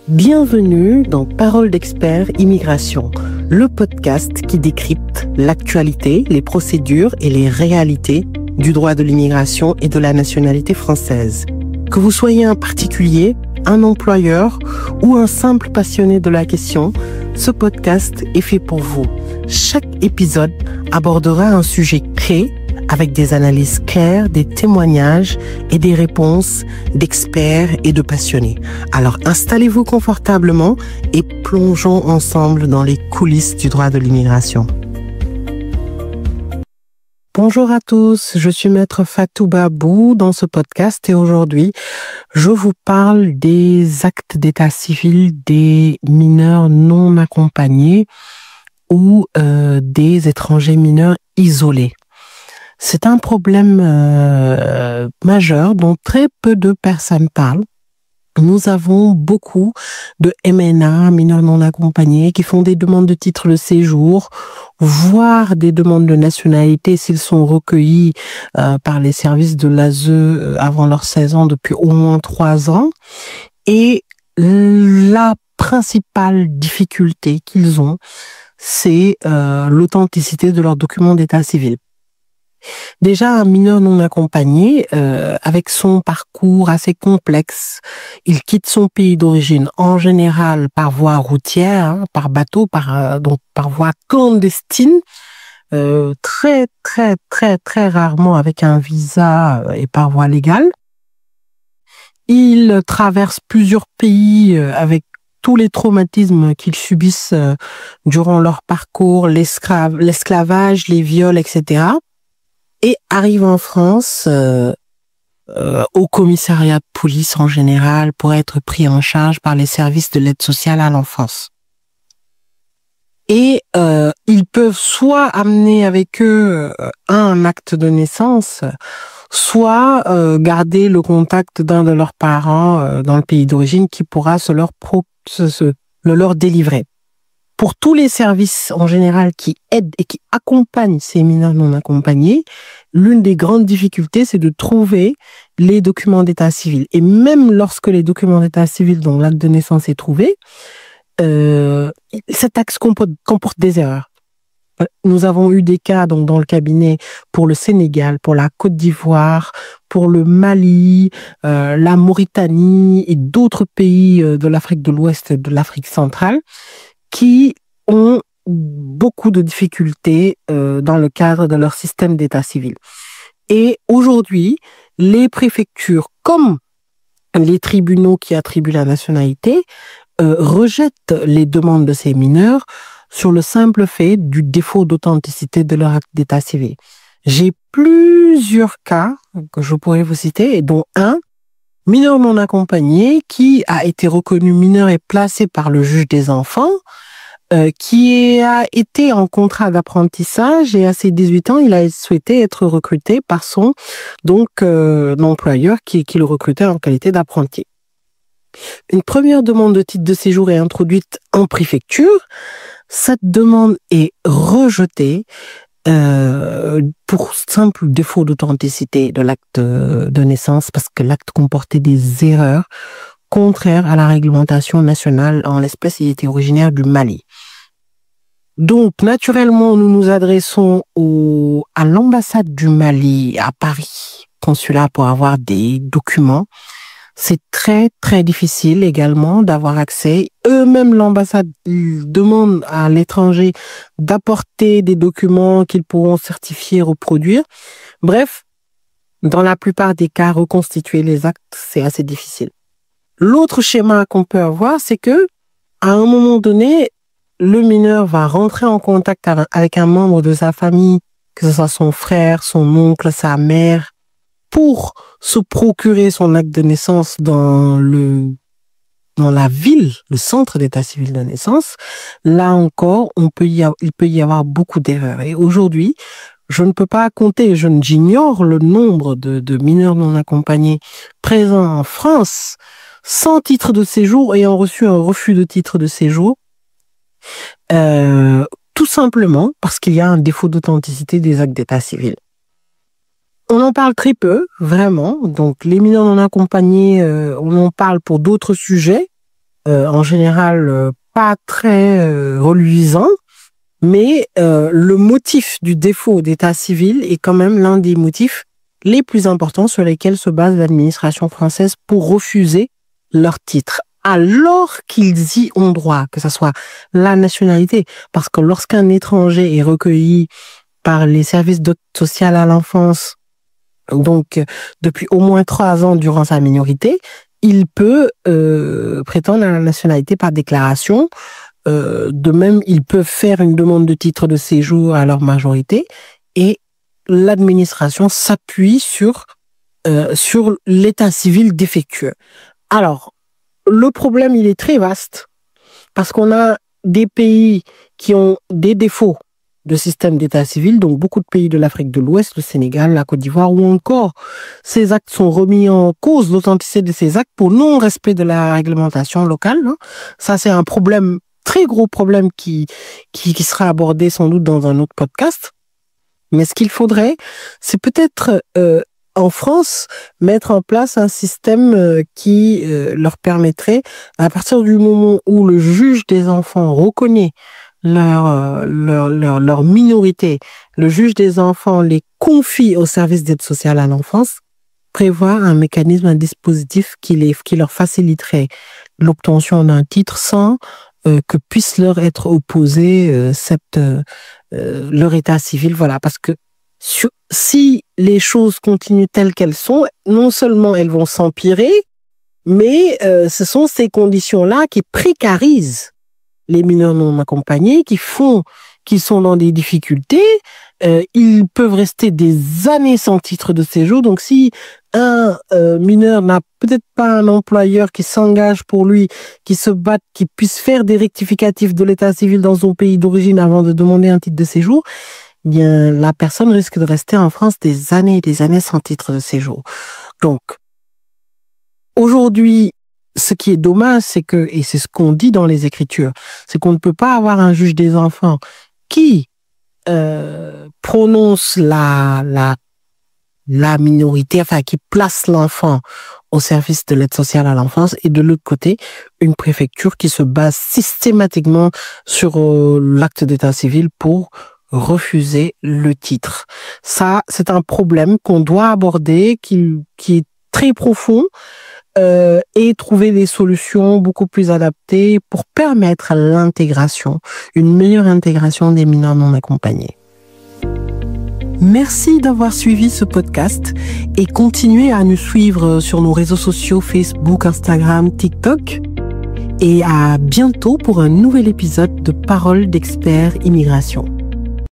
Bienvenue dans Parole d'experts immigration, le podcast qui décrypte l'actualité, les procédures et les réalités du droit de l'immigration et de la nationalité française. Que vous soyez un particulier, un employeur ou un simple passionné de la question, ce podcast est fait pour vous. Chaque épisode abordera un sujet clé avec des analyses claires, des témoignages et des réponses d'experts et de passionnés. Alors installez-vous confortablement et plongeons ensemble dans les coulisses du droit de l'immigration. Bonjour à tous, je suis Maître Fatou Babou dans ce podcast et aujourd'hui, je vous parle des actes d'état civil des mineurs non accompagnés ou des étrangers mineurs isolés. C'est un problème majeur dont très peu de personnes parlent. Nous avons beaucoup de MNA, mineurs non accompagnés, qui font des demandes de titre de séjour, voire des demandes de nationalité s'ils sont recueillis par les services de l'ASE avant leurs 16 ans depuis au moins 3 ans. Et la principale difficulté qu'ils ont, c'est l'authenticité de leurs documents d'état civil. Déjà, un mineur non accompagné, avec son parcours assez complexe, il quitte son pays d'origine en général par voie routière, par bateau, donc par voie clandestine, très rarement avec un visa et par voie légale. Il traverse plusieurs pays avec tous les traumatismes qu'ils subissent durant leur parcours, l'esclavage, les viols, etc. Et arrive en France au commissariat de police en général pour être pris en charge par les services de l'aide sociale à l'enfance. Et ils peuvent soit amener avec eux un acte de naissance, soit garder le contact d'un de leurs parents dans le pays d'origine qui pourra le leur délivrer. Pour tous les services en général qui aident et qui accompagnent ces mineurs non accompagnés, l'une des grandes difficultés, c'est de trouver les documents d'état civil. Et même lorsque les documents d'état civil dont l'acte de naissance est trouvé, cet acte comporte des erreurs. Nous avons eu des cas donc, dans le cabinet pour le Sénégal, pour la Côte d'Ivoire, pour le Mali, la Mauritanie et d'autres pays de l'Afrique de l'Ouest et de l'Afrique centrale, qui ont beaucoup de difficultés dans le cadre de leur système d'état civil. Et aujourd'hui, les préfectures, comme les tribunaux qui attribuent la nationalité, rejettent les demandes de ces mineurs sur le simple fait du défaut d'authenticité de leur acte d'état civil. J'ai plusieurs cas que je pourrais vous citer, dont un mineur non accompagné qui a été reconnu mineur et placé par le juge des enfants, qui a été en contrat d'apprentissage et à ses 18 ans, il a souhaité être recruté par son employeur qui le recrutait en qualité d'apprenti. Une première demande de titre de séjour est introduite en préfecture. Cette demande est rejetée pour simple défaut d'authenticité de l'acte de naissance parce que l'acte comportait des erreurs contraires à la réglementation nationale. En l'espèce, il était originaire du Mali. Donc, naturellement, nous nous adressons à l'ambassade du Mali à Paris, consulat, pour avoir des documents. C'est très difficile également d'avoir accès. Eux-mêmes, l'ambassade demande à l'étranger d'apporter des documents qu'ils pourront certifier, reproduire. Bref, dans la plupart des cas, reconstituer les actes, c'est assez difficile. L'autre schéma qu'on peut avoir, c'est que à un moment donné, le mineur va rentrer en contact avec un membre de sa famille, que ce soit son frère, son oncle, sa mère, pour se procurer son acte de naissance dans la ville, le centre d'état civil de naissance. Là encore, il peut y avoir beaucoup d'erreurs. Et aujourd'hui, je ne peux pas compter, j'ignore le nombre de mineurs non accompagnés présents en France sans titre de séjour, ayant reçu un refus de titre de séjour, tout simplement parce qu'il y a un défaut d'authenticité des actes d'état civil. On en parle très peu, vraiment. Donc, les mineurs non accompagnés, on en parle pour d'autres sujets, en général pas très reluisants, mais le motif du défaut d'état civil est quand même l'un des motifs les plus importants sur lesquels se base l'administration française pour refuser leur titre, alors qu'ils y ont droit, que ce soit la nationalité. Parce que lorsqu'un étranger est recueilli par les services d'aide sociale à l'enfance, donc depuis au moins 3 ans durant sa minorité, il peut prétendre à la nationalité par déclaration. De même, ils peuvent faire une demande de titre de séjour à leur majorité et l'administration s'appuie sur l'état civil défectueux. Alors, le problème, il est très vaste parce qu'on a des pays qui ont des défauts de système d'état civil, donc beaucoup de pays de l'Afrique de l'Ouest, le Sénégal, la Côte d'Ivoire, ou encore ces actes sont remis en cause, l'authenticité de ces actes pour non-respect de la réglementation locale. Ça, c'est un problème, très gros problème qui sera abordé sans doute dans un autre podcast. Mais ce qu'il faudrait, c'est peut-être en France mettre en place un système qui leur permettrait, à partir du moment où le juge des enfants reconnaît leur minorité, le juge des enfants les confie au service d'aide sociale à l'enfance, prévoir un mécanisme, un dispositif qui leur faciliterait l'obtention d'un titre sans que puisse leur être opposé leur état civil. Voilà, parce que si les choses continuent telles qu'elles sont, non seulement elles vont s'empirer, mais ce sont ces conditions-là qui précarisent les mineurs non accompagnés, qui font qu'ils sont dans des difficultés. Ils peuvent rester des années sans titre de séjour. Donc, si un mineur n'a peut-être pas un employeur qui s'engage pour lui, qui se batte, qui puisse faire des rectificatifs de l'état civil dans son pays d'origine avant de demander un titre de séjour, eh bien, la personne risque de rester en France des années et des années sans titre de séjour. Donc, aujourd'hui, ce qui est dommage, c'est que, et c'est ce qu'on dit dans les Écritures, c'est qu'on ne peut pas avoir un juge des enfants qui prononce la minorité, enfin qui place l'enfant au service de l'aide sociale à l'enfance, et de l'autre côté, une préfecture qui se base systématiquement sur l'acte d'état civil pour refuser le titre. Ça, c'est un problème qu'on doit aborder, qui est très profond, et trouver des solutions beaucoup plus adaptées pour permettre l'intégration, une meilleure intégration des mineurs non accompagnés. Merci d'avoir suivi ce podcast et continuez à nous suivre sur nos réseaux sociaux Facebook, Instagram, TikTok. Et à bientôt pour un nouvel épisode de Paroles d'experts immigration.